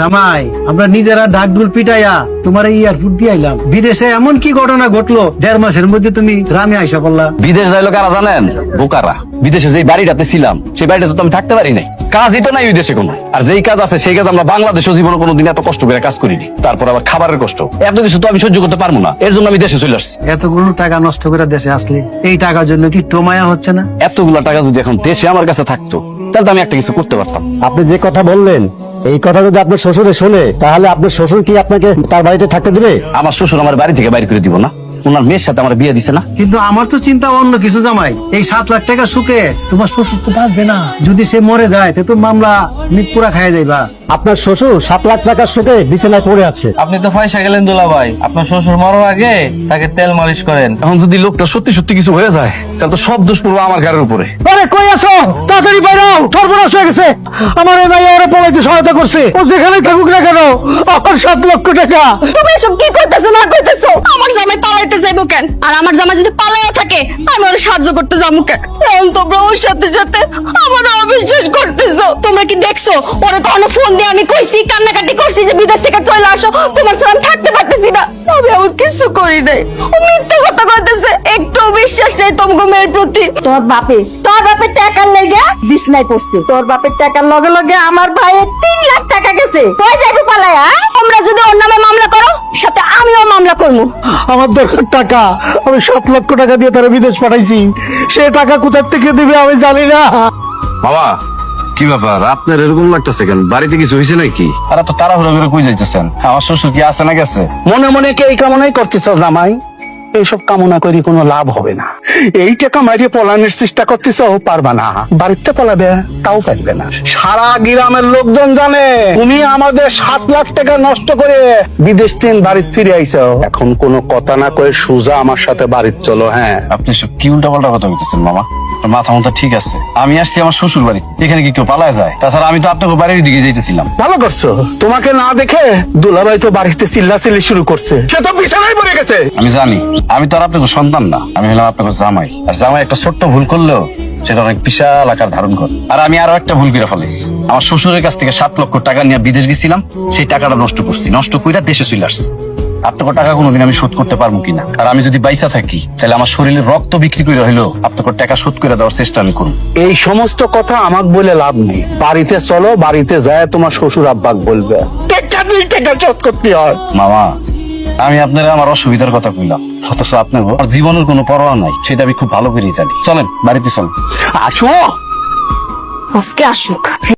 জামাই আমরা নিজেরা ঢাক ঢোল পিটাইয়া তোমার এই এয়ারপোর্ট দিয়ে আইলাম। বিদেশে এমন কি ঘটনা ঘটলো 1.5 মাসের মধ্যে তুমি গ্রামে আইসা পড়লা। বিদেশ যাইলো কারা জানেন? বোকারা। বিদেশে যেই বাড়িটাতে ছিলাম সেই বাড়িটাতে তো আমি থাকতে পারি নাই, কাজই তো নাই ওই দেশে কোনো। আর যেই কাজ আছে সেই কাজ আমরা বাংলাদেশেও জীবনে কোনোদিন এত কষ্ট করে কাজ করিনি। তারপর আবার খাবারের কষ্ট, এত কিছু তো আমি সহ্য করতে পারবো না, এর জন্য আমি দেশে চলে আসছি। এতগুলো টাকা নষ্ট করে দেশে আসলে এই টাকার জন্য কি টোমায়া হচ্ছে না? এতগুলো টাকা যদি এখন দেশে আমার কাছে থাকতো তাহলে তো আমি একটা কিছু করতে পারতাম। আপনি যে কথা বললেন এই কথা যদি আপনার শ্বশুরে শোনে তাহলে আপনার শ্বশুর কি আপনাকে তার বাড়িতে থাকতে দেবে? আমার শ্বশুর আমার বাড়ি থেকে বাইর করে দিব না? ওনার মেয়ের সাথে আমার বিয়ে দিছে না? কিন্তু আমার তো চিন্তা অন্য কিছু জামাই। এই 7 লাখ টাকা সুখে তোমার শ্বশুর তো বাঁচবে না। যদি সে মরে যায় তো মামলা পুরা খাইয়া যাইবা। আপনার শ্বশুর 7 লাখ টাকার সুখে বিছানায় পড়ে আছে। আপনি তো পয়সা গেলেন দুলা ভাই, আপনার শ্বশুর মরার আগে তাকে তেল মালিশ করেন। এখন যদি লোকটা সত্যি সত্যি কিছু হয়ে যায় তাহলে তো সব দোষ পড়বো আমার ঘরের উপরে। আরে কই আছো? তাড়াতাড়ি বাইরে আও, সর্বনাশ হয়ে গেছে। আমার এই ভাই ওরা পলাইতে সহায়তা করছে, ও যেখানেই থাকুক না কেন আমার 7 লক্ষ টাকা। তুমি এসব কি করতেছো না করতেছো? আমার জামাই পালাইতে যাইবো কেন? আর আমার জামাই যদি পালাইয়া থাকে আমি ওর সাহায্য করতে যাবো কেন? এখন তোমরা ওর সাথে সাথে আমার অবিশ্বাস করতেছো। তোমরা কি দেখছো ওরে কখনো ফোন দিয়ে আমি কইছি, কান্নাকাটি করছি যে বিদেশ থেকে চলে আসো, তোমার সাথে আমি থাকতে পারতেছি না? আমি এমন কিছু করি নাই। ও মিথ্যে কথা কইতেছে, একটু বিশ্বাস নেই তোমার মেয়ের প্রতি। তোর বাপের টাকার লেগে বিছনায় পড়ছে। তোর বাপের টাকার লগে লগে আমার ভাইয়ের 3 লাখ টাকা গেছে। কই যাইবো পালায়া? তোমরা যদি ওর নামে মামলা করো সাথে আমিও মামলা করবো। আমার দরকার টাকা, আমি 7 লক্ষ টাকা দিয়ে তারা বিদেশ পাঠাইছি, সে টাকা কোথা থেকে দিবে আমি জানি না। বাবা কি ব্যাপার, আপনার এরকম লাগতেছে কেন? বাড়িতে কিছু হয়েছে নাকি? আর তো তাড়াহুড়ো করে কই যাইতেছেন? আমার শ্বশুর কি আছে না গেছে? মনে মনে কে এই কামনাই করতেছ জামাই? এইসব কামনা করি কোনো লাভ হবে না। এই টাকা মারিয়ে পলানোর চেষ্টা করতেছ, পারবা না। বাড়িতে পলাবে তাও পারবে না। সারা গ্রামের লোকজন জানে তুমি আমাদের 7 লাখ টাকা নষ্ট করে বিদেশ থেকে বাড়ি ফিরে আইছো। এখন কোনো কথা না কয়ে সোজা আমার সাথে বাড়ি চলো। হ্যাঁ, আপনি সব কি উল্টা পাল্টা কথা বলতেছেন মামা? আপনার মাথা মতো ঠিক আছে? আমি আসছি আমার শ্বশুর বাড়ি, এখানে কি কেউ পালায় যায়? তাছাড়া আমি তো আপনাকে বাড়ির দিকে যাইতেছিলাম। ভালো করছো। তোমাকে না দেখে দুলাভাই তো বাড়িতে চিল্লাচিল্লি শুরু করছে, সে তো বিছানায় পড়ে গেছে। আমি জানি, আমি তো আর আপনাকে সন্তান না, আমি হলাম আপনাকে জামাই। আর জামাই একটা ছোট্ট ভুল করলেও সেটা অনেক বিশাল আকার ধারণ করে। আর আমি আরো একটা ভুল করে ফেলেছি। আমার শ্বশুরের কাছ থেকে 7 লক্ষ টাকা নিয়ে বিদেশ গেছিলাম, সেই টাকাটা নষ্ট করছি, নষ্ট কইরা দেশে চলে আসছি। আপনাকে টাকা কোনোদিন আমি শোধ করতে পারবো কিনা, আর আমি যদি বাইসা থাকি তাহলে আমার শরীরের রক্ত বিক্রি করে হইলো আপনাকে টাকা শোধ করে দেওয়ার চেষ্টা আমি করব। এই সমস্ত কথা আমাকে বলে লাভ নেই। বাড়িতে চলো, বাড়িতে যায় তোমার শ্বশুর আব্বাক বলবে টাকা শোধ করতে হয়। মামা আমি আপনারা আমার অসুবিধার কথা কইলাম, অথচ আপনার জীবনের কোনো পরোয়া নাই, সেটা আমি খুব ভালো করেই জানি। চলেন বাড়িতে চলেন। আসো আজকে আসুক।